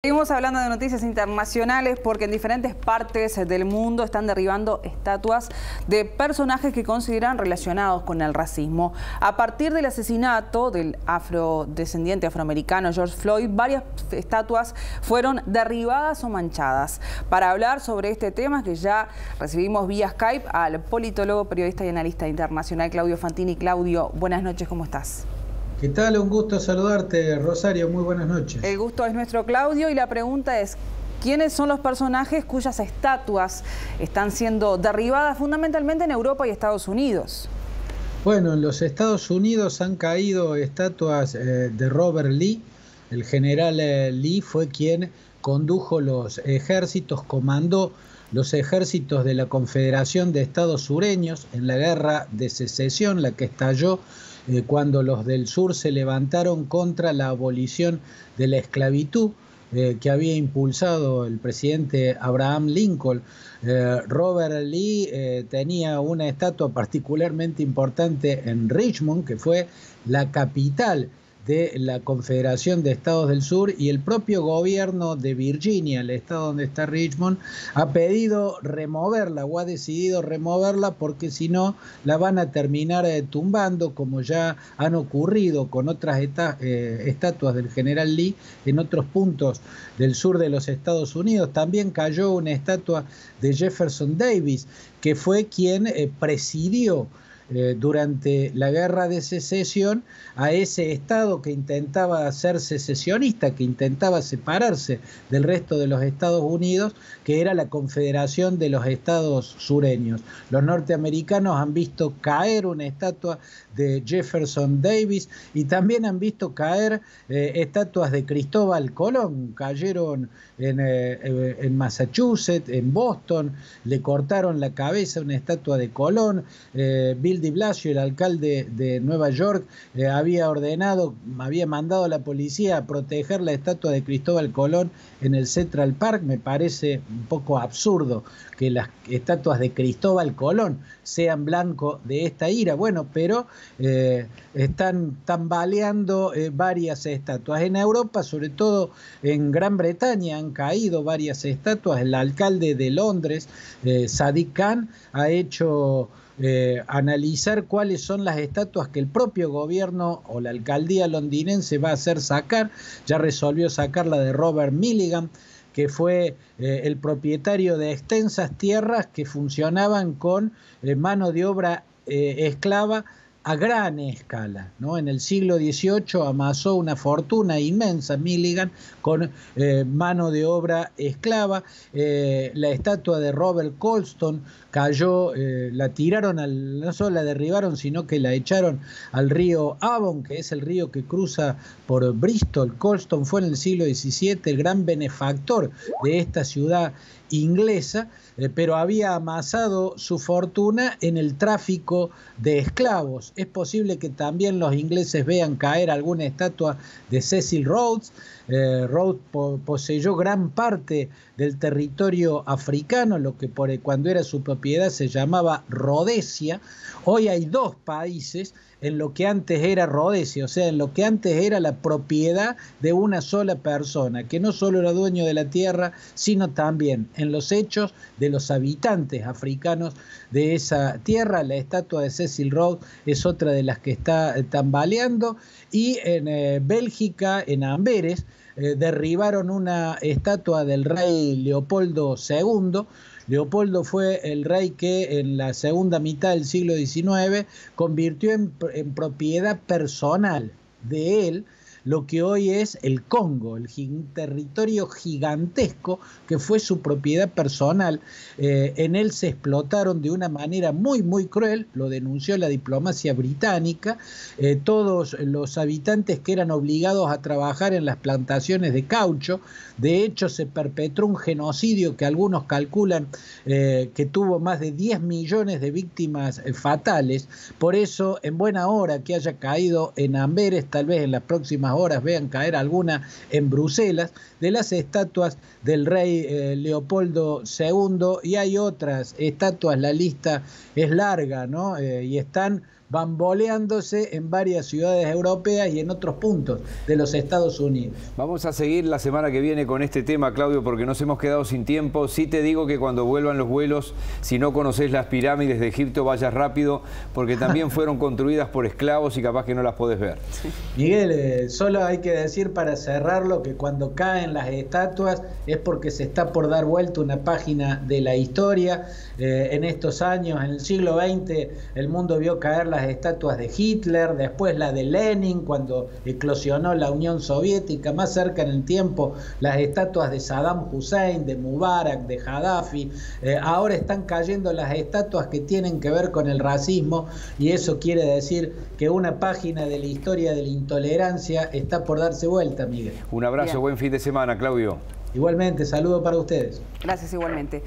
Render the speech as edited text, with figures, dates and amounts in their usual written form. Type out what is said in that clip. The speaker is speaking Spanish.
Seguimos hablando de noticias internacionales porque en diferentes partes del mundo están derribando estatuas de personajes que consideran relacionados con el racismo. A partir del asesinato del afrodescendiente afroamericano George Floyd, varias estatuas fueron derribadas o manchadas. Para hablar sobre este tema, que ya recibimos vía Skype al politólogo, periodista y analista internacional Claudio Fantini. Claudio, buenas noches, ¿cómo estás? ¿Qué tal? Un gusto saludarte, Rosario. Muy buenas noches. El gusto es nuestro, Claudio, y la pregunta es: ¿quiénes son los personajes cuyas estatuas están siendo derribadas fundamentalmente en Europa y Estados Unidos? Bueno, en los Estados Unidos han caído estatuas de Robert Lee. El general Lee fue quien condujo los ejércitos, comandó los ejércitos de la Confederación de Estados Sureños en la Guerra de Secesión, la que estalló cuando los del sur se levantaron contra la abolición de la esclavitud que había impulsado el presidente Abraham Lincoln. Robert Lee tenía una estatua particularmente importante en Richmond, que fue la capital de la Confederación de Estados del Sur, y el propio gobierno de Virginia, el estado donde está Richmond, ha pedido removerla o ha decidido removerla porque si no la van a terminar tumbando, como ya han ocurrido con otras estatuas del general Lee en otros puntos del sur de los Estados Unidos. También cayó una estatua de Jefferson Davis, que fue quien presidió durante la Guerra de Secesión a ese estado que intentaba ser secesionista, que intentaba separarse del resto de los Estados Unidos, que era la Confederación de los Estados Sureños. Los norteamericanos han visto caer una estatua de Jefferson Davis y también han visto caer estatuas de Cristóbal Colón. Cayeron en Massachusetts, en Boston, le cortaron la cabeza a una estatua de Colón. Bill de Blasio, el alcalde de Nueva York, había mandado a la policía a proteger la estatua de Cristóbal Colón en el Central Park. Me parece un poco absurdo que las estatuas de Cristóbal Colón sean blanco de esta ira. Bueno, pero están tambaleando varias estatuas. En Europa, sobre todo en Gran Bretaña, han caído varias estatuas. El alcalde de Londres, Sadiq Khan, ha hecho analizar cuáles son las estatuas que el propio gobierno o la alcaldía londinense va a hacer sacar. Ya resolvió sacar la de Robert Milligan, que fue el propietario de extensas tierras que funcionaban con mano de obra esclava a gran escala, ¿no? En el siglo XVIII amasó una fortuna inmensa Milligan con mano de obra esclava. La estatua de Robert Colston cayó, la tiraron, no solo la derribaron, sino que la echaron al río Avon, que es el río que cruza por Bristol. Colston fue en el siglo XVII el gran benefactor de esta ciudad inglesa, pero había amasado su fortuna en el tráfico de esclavos. Es posible que también los ingleses vean caer alguna estatua de Cecil Rhodes. Rhodes poseyó gran parte del territorio africano, lo que cuando era su propiedad se llamaba Rhodesia. Hoy hay dos países en lo que antes era Rhodesia, o sea, en lo que antes era la propiedad de una sola persona, que no solo era dueño de la tierra, sino también en los hechos de los habitantes africanos de esa tierra. La estatua de Cecil Rhodes es otra de las que está tambaleando. Y en Bélgica, en Amberes, derribaron una estatua del rey Leopoldo II. Leopoldo fue el rey que en la segunda mitad del siglo XIX convirtió en propiedad personal de él lo que hoy es el Congo, un territorio gigantesco que fue su propiedad personal. En él se explotaron de una manera muy, muy cruel, lo denunció la diplomacia británica. Todos los habitantes que eran obligados a trabajar en las plantaciones de caucho. De hecho, se perpetró un genocidio que algunos calculan que tuvo más de 10 millones de víctimas fatales. Por eso, en buena hora que haya caído en Amberes, tal vez en las próximas horas vean caer alguna en Bruselas, de las estatuas del rey Leopoldo II, y hay otras estatuas, la lista es larga, ¿no? Y están bamboleándose en varias ciudades europeas y en otros puntos de los Estados Unidos. Vamos a seguir la semana que viene con este tema, Claudio, porque nos hemos quedado sin tiempo. Sí te digo que cuando vuelvan los vuelos, si no conoces las pirámides de Egipto, vayas rápido, porque también fueron construidas por esclavos y capaz que no las podés ver. Sí. Miguel, solo hay que decir para cerrarlo que cuando caen las estatuas es porque se está por dar vuelta una página de la historia. En estos años, en el siglo XX, el mundo vio caer las estatuas de Hitler, después la de Lenin cuando eclosionó la Unión Soviética, más cerca en el tiempo las estatuas de Saddam Hussein, de Mubarak, de Gaddafi. Ahora están cayendo las estatuas que tienen que ver con el racismo, y eso quiere decir que una página de la historia de la intolerancia está por darse vuelta, Miguel. Un abrazo, Bien. Buen fin de semana, Claudio. Igualmente, saludo para ustedes. Gracias, igualmente.